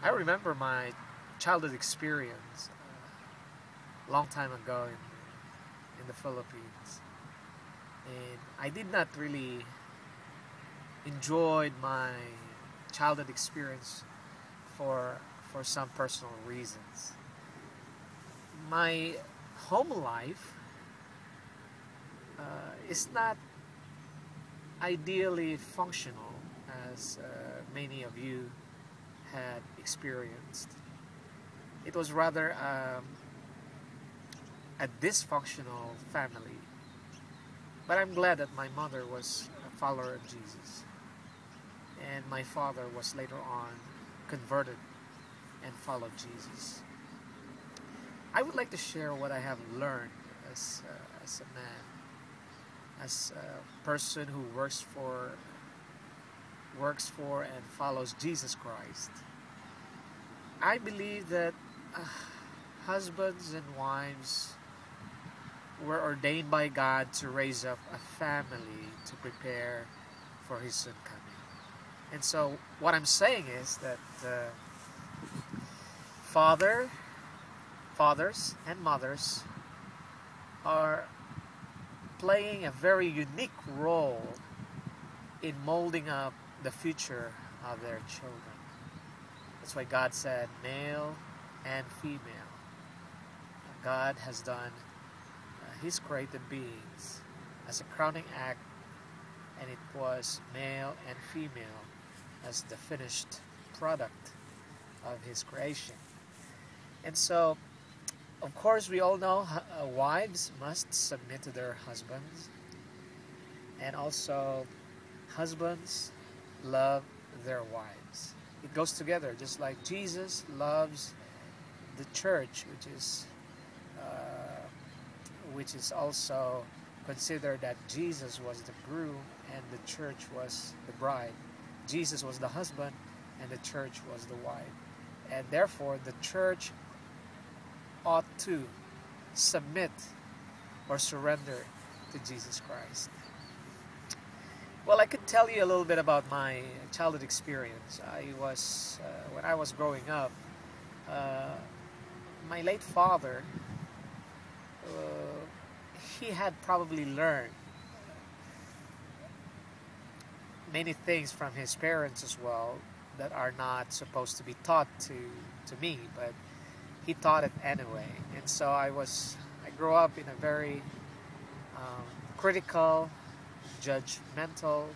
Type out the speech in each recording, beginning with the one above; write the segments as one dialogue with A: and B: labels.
A: I remember my childhood experience a long time ago in the Philippines, and I did not really enjoy my childhood experience for some personal reasons. My home life is not ideally functional as many of you had experienced. It was rather a dysfunctional family. But I'm glad that my mother was a follower of Jesus, and my father was later on converted and followed Jesus. I would like to share what I have learned as a man, as a person who works for and follows Jesus Christ. I believe that husbands and wives were ordained by God to raise up a family to prepare for His soon coming. And so what I'm saying is that fathers and mothers are playing a very unique role in molding up the future of their children. That's why God said male and female. God has done His created beings as a crowning act, and it was male and female as the finished product of His creation. And so, of course, we all know wives must submit to their husbands, and also husbands love their wives. It goes together, just like Jesus loves the church, which is also considered that Jesus was the groom and the church was the bride. Jesus was the husband and the church was the wife. And therefore, the church ought to submit or surrender to Jesus Christ. Well, I could tell you a little bit about my childhood experience. When I was growing up, my late father, he had probably learned many things from his parents as well that are not supposed to be taught to me, but he taught it anyway. And so I grew up in a very critical, judgmental,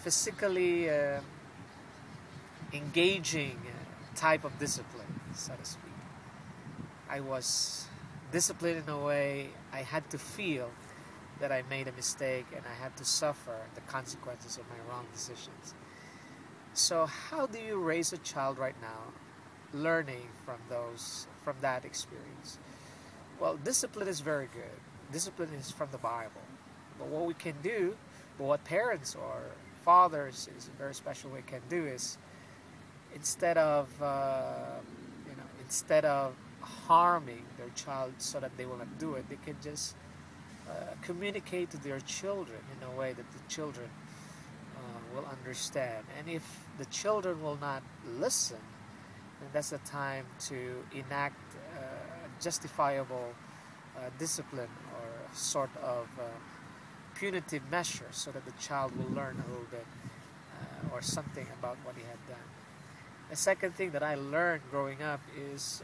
A: physically engaging type of discipline, so to speak. I was disciplined in a way I had to feel that I made a mistake and I had to suffer the consequences of my wrong decisions. So how do you raise a child right now learning from that experience? Well, discipline is very good. Discipline is from the Bible. But what parents or fathers is a very special way can do is instead of harming their child so that they will not do it, they can just communicate to their children in a way that the children will understand. And if the children will not listen, then that's the time to enact justifiable discipline or sort of punitive measure so that the child will learn a little bit or something about what he had done. The second thing that I learned growing up is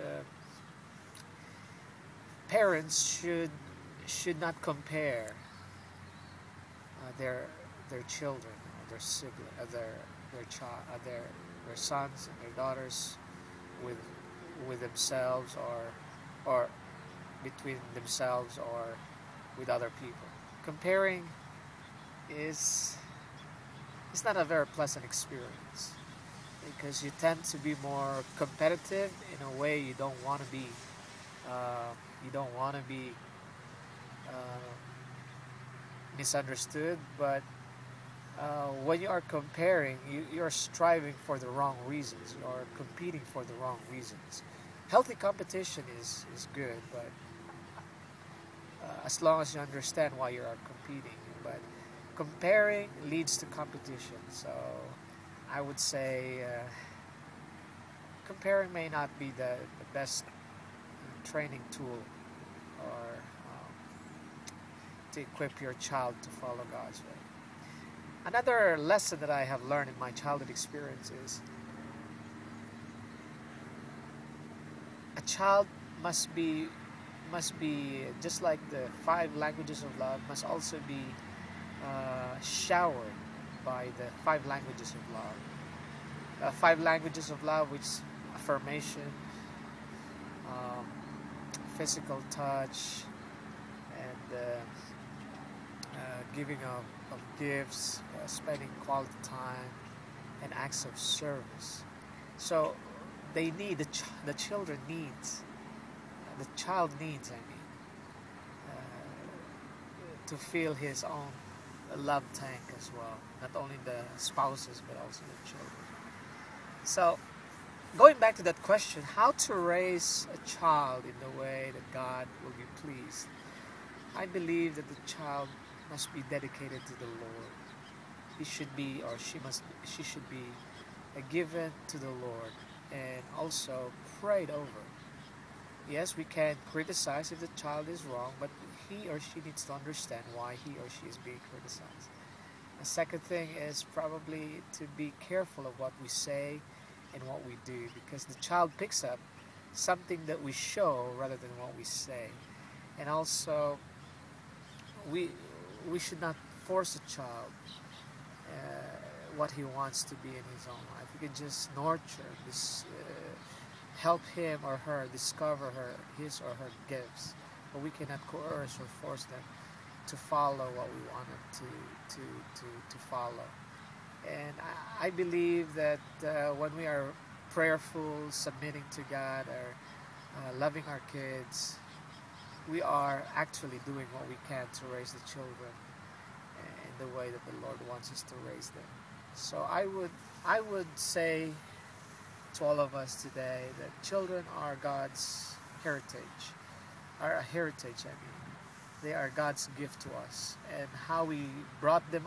A: parents should not compare their children, or their sibling, their sons and their daughters with themselves or between themselves or with other people. Comparing is not a very pleasant experience because you tend to be more competitive in a way you don't want to be. You don't want to be misunderstood, but when you are comparing, you're striving for the wrong reasons. You are competing for the wrong reasons. Healthy competition is good, but as long as you understand why you are competing. But comparing leads to competition. So I would say comparing may not be the best training tool or to equip your child to follow God's way. Another lesson that I have learned in my childhood experience is a child must be just like the 5 languages of love, must also be showered by the 5 languages of love. 5 languages of love, which is affirmation, um, physical touch, and giving of gifts, spending quality time, and acts of service. So they need the children needs the child needs, to fill his own love tank as well. Not only the spouses, but also the children. So, going back to that question, how to raise a child in the way that God will be pleased. I believe that the child must be dedicated to the Lord. He should be, or she should be given to the Lord and also prayed over. Yes, we can criticize if the child is wrong, but he or she needs to understand why he or she is being criticized. The second thing is probably to be careful of what we say and what we do, because the child picks up something that we show rather than what we say. And also, we should not force a child what he wants to be in his own life. We can just nurture this. Help him or her discover his or her gifts, but we cannot coerce or force them to follow what we want them to follow. And I believe that when we are prayerful, submitting to God, or loving our kids, we are actually doing what we can to raise the children in the way that the Lord wants us to raise them. So I would say to all of us today that children are God's heritage, are a heritage. They are God's gift to us, and how we brought them